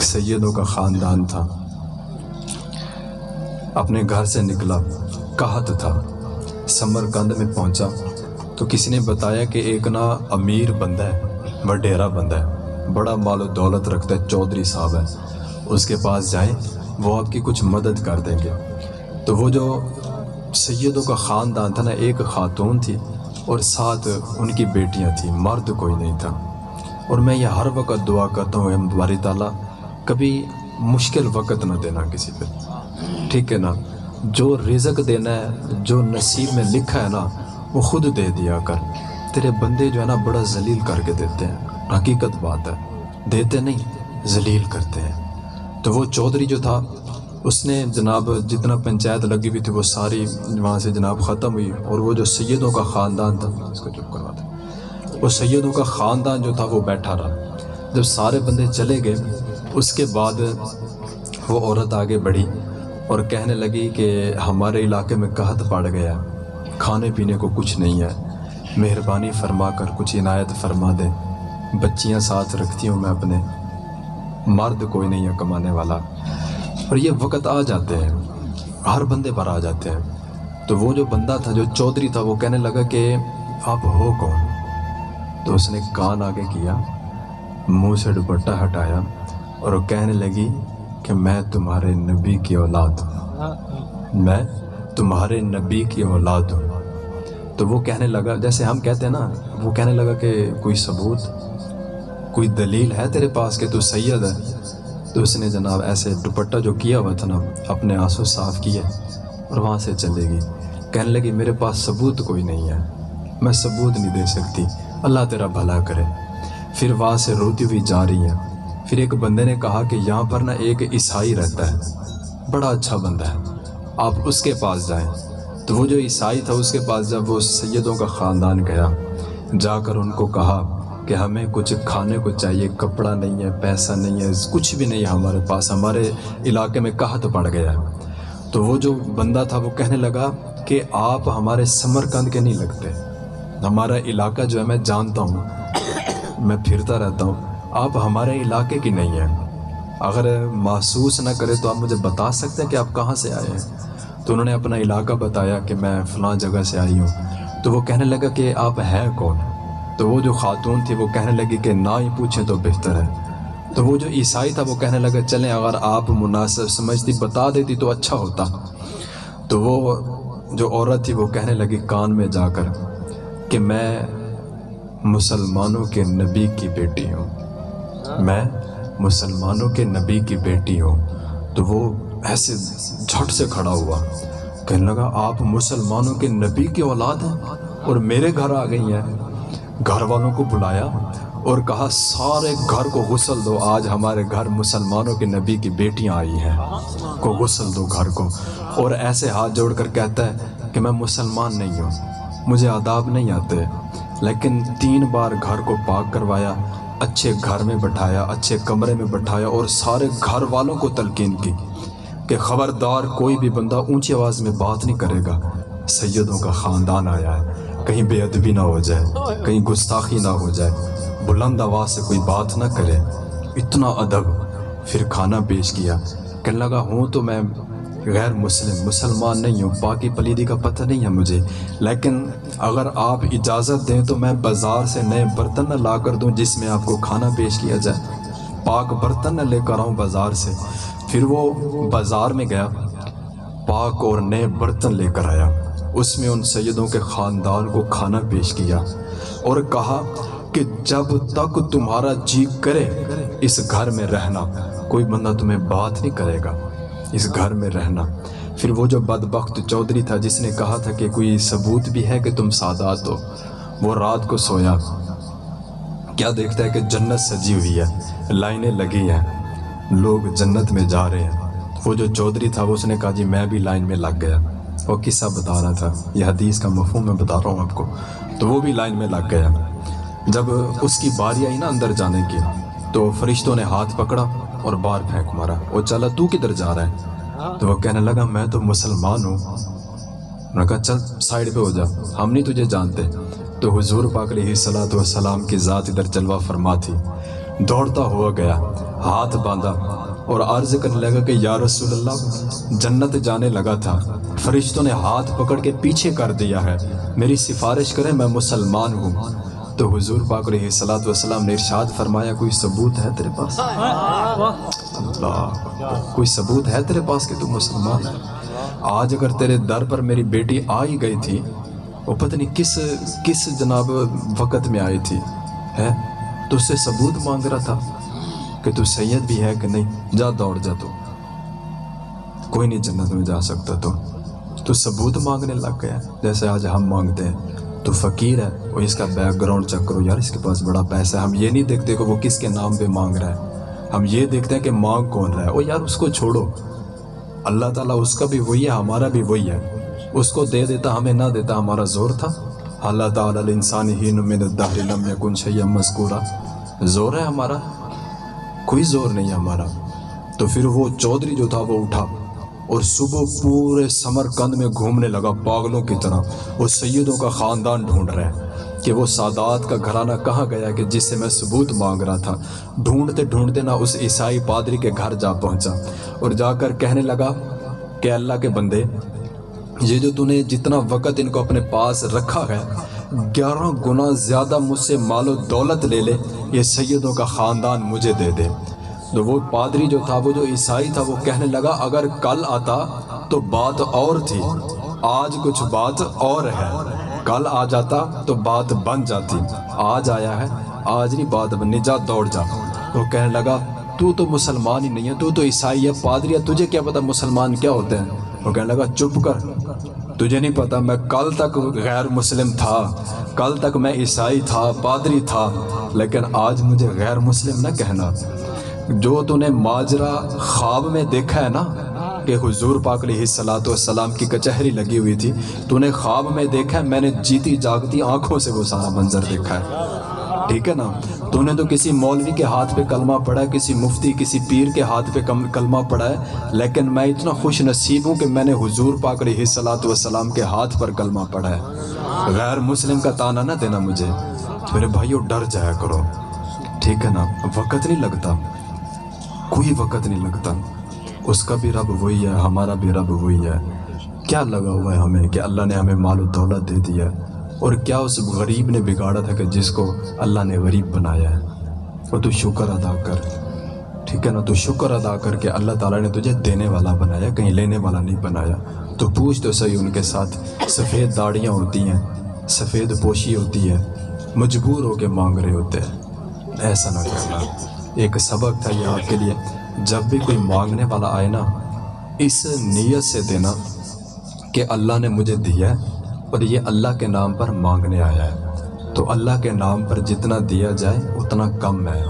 سیدوں کا خاندان تھا، اپنے گھر سے نکلا، قحط تھا، سمرقند میں پہنچا تو کسی نے بتایا کہ ایک نا امیر بندہ ہے، وڈیرا بندہ ہے، بڑا مال و دولت رکھتا ہے، چودھری صاحب ہے، اس کے پاس جائیں، وہ آپ کی کچھ مدد کر دیں گے۔ تو وہ جو سیدوں کا خاندان تھا نا، ایک خاتون تھی اور 7 ان کی بیٹیاں تھیں، مرد کوئی نہیں تھا۔ اور میں یہ ہر وقت دعا کرتا ہوں، اے باری تعالیٰ کبھی مشکل وقت نہ دینا کسی پہ، ٹھیک ہے نا؟ جو رزق دینا ہے، جو نصیب میں لکھا ہے نا، وہ خود دے دیا کر۔ تیرے بندے جو ہے نا بڑا ذلیل کر کے دیتے ہیں، حقیقت بات ہے، دیتے نہیں، ذلیل کرتے ہیں۔ تو وہ چودھری جو تھا، اس نے جناب جتنا پنچایت لگی ہوئی تھی وہ ساری وہاں سے جناب ختم ہوئی، اور وہ جو سیدوں کا خاندان تھا، اس کو چپ کروا دیں، وہ سیدوں کا خاندان جو تھا وہ بیٹھا رہا۔ جب سارے بندے چلے گئے، اس کے بعد وہ عورت آگے بڑھی اور کہنے لگی کہ ہمارے علاقے میں قحط پڑ گیا، کھانے پینے کو کچھ نہیں ہے، مہربانی فرما کر کچھ عنایت فرما دے، بچیاں ساتھ رکھتی ہوں میں اپنے، مرد کوئی نہیں ہے کمانے والا۔ اور یہ وقت آ جاتے ہیں، ہر بندے پر آ جاتے ہیں۔ تو وہ جو بندہ تھا، جو چودھری تھا، وہ کہنے لگا کہ آپ ہو کون؟ تو اس نے کان آگے کیا، منہ سے دوپٹہ ہٹایا اور وہ کہنے لگی کہ میں تمہارے نبی کی اولاد ہوں، میں تمہارے نبی کی اولاد ہوں۔ تو وہ کہنے لگا، جیسے ہم کہتے ہیں نا، وہ کہنے لگا کہ کوئی ثبوت، کوئی دلیل ہے تیرے پاس کہ تو سید ہے؟ تو اس نے جناب ایسے دوپٹہ جو کیا ہوا تھا نا، اپنے آنسو صاف کیے اور وہاں سے چلے گی۔ کہنے لگی میرے پاس ثبوت کوئی نہیں ہے، میں ثبوت نہیں دے سکتی، اللہ تیرا بھلا کرے۔ پھر وہاں سے روتی ہوئی جا رہی ہے۔ پھر ایک بندے نے کہا کہ یہاں پر نا ایک عیسائی رہتا ہے، بڑا اچھا بندہ ہے، آپ اس کے پاس جائیں۔ تو وہ جو عیسائی تھا، اس کے پاس جب وہ سیدوں کا خاندان گیا، جا کر ان کو کہا کہ ہمیں کچھ کھانے کو چاہیے، کپڑا نہیں ہے، پیسہ نہیں ہے، کچھ بھی نہیں ہے ہمارے پاس، ہمارے علاقے میں قحط پڑ گیا ہے۔ تو وہ جو بندہ تھا وہ کہنے لگا کہ آپ ہمارے سمرقند کے نہیں لگتے، ہمارا علاقہ جو ہے میں جانتا ہوں، میں پھرتا رہتا ہوں، آپ ہمارے علاقے کی نہیں ہیں، اگر محسوس نہ کرے تو آپ مجھے بتا سکتے ہیں کہ آپ کہاں سے آئے ہیں؟ تو انہوں نے اپنا علاقہ بتایا کہ میں فلاں جگہ سے آئی ہوں۔ تو وہ کہنے لگا کہ آپ ہیں کون؟ تو وہ جو خاتون تھی وہ کہنے لگی کہ نہ ہی پوچھیں تو بہتر ہے۔ تو وہ جو عیسائی تھا وہ کہنے لگا چلیں اگر آپ مناسب سمجھتی بتا دیتی تو اچھا ہوتا۔ تو وہ جو عورت تھی وہ کہنے لگی کان میں جا کر کہ میں مسلمانوں کے نبی کی بیٹی ہوں، میں مسلمانوں کے نبی کی بیٹی ہوں۔ تو وہ ایسے جھٹ سے کھڑا ہوا، کہنے لگا آپ مسلمانوں کے نبی کی اولاد ہیں اور میرے گھر آ گئی ہیں۔ گھر والوں کو بلایا اور کہا سارے گھر کو غسل دو، آج ہمارے گھر مسلمانوں کے نبی کی بیٹیاں آئی ہیں، کو غسل دو گھر کو۔ اور ایسے ہاتھ جوڑ کر کہتا ہے کہ میں مسلمان نہیں ہوں، مجھے آداب نہیں آتے، لیکن 3 بار گھر کو پاک کروایا، اچھے گھر میں بٹھایا، اچھے کمرے میں بٹھایا اور سارے گھر والوں کو تلقین کی کہ خبردار کوئی بھی بندہ اونچی آواز میں بات نہیں کرے گا، سیدوں کا خاندان آیا ہے، کہیں بے ادبی نہ ہو جائے، کہیں گستاخی نہ ہو جائے، بلند آواز سے کوئی بات نہ کرے، اتنا ادب۔ پھر کھانا پیش کیا، کہنے لگا ہوں تو میں غیر مسلمان نہیں ہوں، پاکی پلیدی کا پتہ نہیں ہے مجھے، لیکن اگر آپ اجازت دیں تو میں بازار سے نئے برتن نہ لا کر دوں جس میں آپ کو کھانا پیش کیا جائے، پاک برتن نہ لے کر آؤں بازار سے۔ پھر وہ بازار میں گیا، پاک اور نئے برتن لے کر آیا، اس میں ان سیدوں کے خاندان کو کھانا پیش کیا اور کہا کہ جب تک تمہارا جی کرے اس گھر میں رہنا، کوئی بندہ تمہیں بات نہیں کرے گا، اس گھر میں رہنا۔ پھر وہ جو بدبخت چودھری تھا جس نے کہا تھا کہ کوئی ثبوت بھی ہے کہ تم سادات ہو، وہ رات کو سویا، کیا دیکھتا ہے کہ جنت سجی ہوئی ہے، لائنیں لگی ہیں، لوگ جنت میں جا رہے ہیں۔ وہ جو چودھری تھا وہ اس نے کہا جی میں بھی لائن میں لگ گیا، وہ قصہ بتا رہا تھا، یہ حدیث کا مفہوم میں بتا رہا ہوں آپ کو۔ تو وہ بھی لائن میں لگ گیا۔ جب اس کی باری آئی نا اندر جانے کی، تو فرشتوں نے ہاتھ پکڑا اور باہر پھینک مارا، وہ چلا تو کدھر جا رہا ہے؟ تو وہ کہنے لگا میں تو مسلمان ہوں۔ انہوں نے کہا چل سائیڈ پہ ہو جا، ہم نہیں تجھے جانتے۔ تو حضور پاک علیہ الصلوۃ والسلام کی ذات ادھر جلوہ فرما تھی، دوڑتا ہوا گیا، ہاتھ باندھا اور عرض کرنے لگا کہ یا رسول اللہ، جنت جانے لگا تھا، فرشتوں نے ہاتھ پکڑ کے پیچھے کر دیا ہے، میری سفارش کریں، میں مسلمان ہوں۔ تو حضور پاک علیہ الصلوۃ والسلام نے ارشاد فرمایا، کوئی ثبوت ہے تیرے پاس؟ اللہ، کوئی ثبوت ہے تیرے پاس کہ تو مسلمان ہے؟ آج اگر تیرے در پر میری بیٹی آ ہی گئی تھی، وہ پتہ نہیں کس جناب وقت میں آئی تھی، ہے تو اس سے ثبوت مانگ رہا تھا کہ تو سید بھی ہے کہ نہیں، جا دوڑ جا، تو کوئی نہیں جنت میں جا سکتا، تو ثبوت مانگنے لگ گیا جیسے آج ہم مانگتے ہیں۔ تو فقیر ہے، وہ اس کا بیک گراؤنڈ چیک کرو، یار اس کے پاس بڑا پیسہ ہے، ہم یہ نہیں دیکھتے کہ وہ کس کے نام پہ مانگ رہا ہے، ہم یہ دیکھتے ہیں کہ مانگ کون رہا ہے۔ او یار اس کو چھوڑو، اللہ تعالیٰ اس کا بھی وہی ہے، ہمارا بھی وہی ہے، اس کو دے دیتا ہمیں نہ دیتا ہمارا زور تھا؟ اللہ تعالیٰ الانسان حین من الدہر لم یکن شیئا مذکورا، زور ہے ہمارا؟ کوئی زور نہیں ہے ہمارا۔ تو پھر وہ چودھری جو تھا وہ اٹھا اور صبح پورے سمرقند میں گھومنے لگا پاگلوں کی طرح، وہ سیدوں کا خاندان ڈھونڈ رہا ہے کہ وہ سادات کا گھرانہ کہاں گیا کہ جس سے میں ثبوت مانگ رہا تھا۔ ڈھونڈتے ڈھونڈتے نہ اس عیسائی پادری کے گھر جا پہنچا اور جا کر کہنے لگا کہ اللہ کے بندے، یہ جو تو نے جتنا وقت ان کو اپنے پاس رکھا ہے، 11 گنا زیادہ مجھ سے مال و دولت لے لے، یہ سیدوں کا خاندان مجھے دے دے۔ تو وہ پادری جو تھا، وہ جو عیسائی تھا، وہ کہنے لگا اگر کل آتا تو بات اور تھی، آج کچھ بات اور ہے، کل آ جاتا تو بات بن جاتی، آج آیا ہے، آج نہیں بات بننی، جا دوڑ جا۔ وہ کہنے لگا تو مسلمان ہی نہیں ہے، تو عیسائی ہے، پادری ہے، تجھے کیا پتا مسلمان کیا ہوتے ہیں؟ وہ کہنے لگا چپ کر، تجھے نہیں پتا میں کل تک غیر مسلم تھا، کل تک میں عیسائی تھا، پادری تھا، لیکن آج مجھے غیر مسلم نہ کہنا۔ جو تو نے ماجرا خواب میں دیکھا ہے نا کہ حضور پاک علیہ الصلوۃ والسلام کی کچہری لگی ہوئی تھی، تو نے خواب میں دیکھا ہے، میں نے جیتی جاگتی آنکھوں سے وہ سارا منظر دیکھا ہے، ٹھیک ہے نا؟ تو نے تو کسی مولوی کے ہاتھ پہ کلمہ پڑھا ہے، کسی مفتی کسی پیر کے ہاتھ پہ کلمہ پڑھا ہے، لیکن میں اتنا خوش نصیب ہوں کہ میں نے حضور پاک علیہ الصلوۃ والسلام کے ہاتھ پر کلمہ پڑھا ہے۔ غیر مسلم کا تانا نہ دینا مجھے، میرے بھائیو ڈر جایا کرو، ٹھیک ہے نا؟ وقت نہیں لگتا، کوئی وقت نہیں لگتا، اس کا بھی رب وہی ہے، ہمارا بھی رب وہی ہے۔ کیا لگا ہوا ہے ہمیں کہ اللہ نے ہمیں مال و دولت دے دیا ہے، اور کیا اس غریب نے بگاڑا تھا کہ جس کو اللہ نے غریب بنایا ہے؟ اور تو شکر ادا کر، ٹھیک ہے نا؟ تو شکر ادا کر کہ اللہ تعالیٰ نے تجھے دینے والا بنایا، کہیں لینے والا نہیں بنایا۔ تو پوچھ تو صحیح ان کے ساتھ، سفید داڑیاں ہوتی ہیں، سفید پوشی ہوتی ہے، مجبور ہو کے مانگ رہے ہوتے ہیں، ایسا نہ کرنا۔ ایک سبق تھا یہ آپ کے لیے، جب بھی کوئی مانگنے والا آئے نا، اس نیت سے دینا کہ اللہ نے مجھے دیا ہے اور یہ اللہ کے نام پر مانگنے آیا ہے، تو اللہ کے نام پر جتنا دیا جائے اتنا کم ہے۔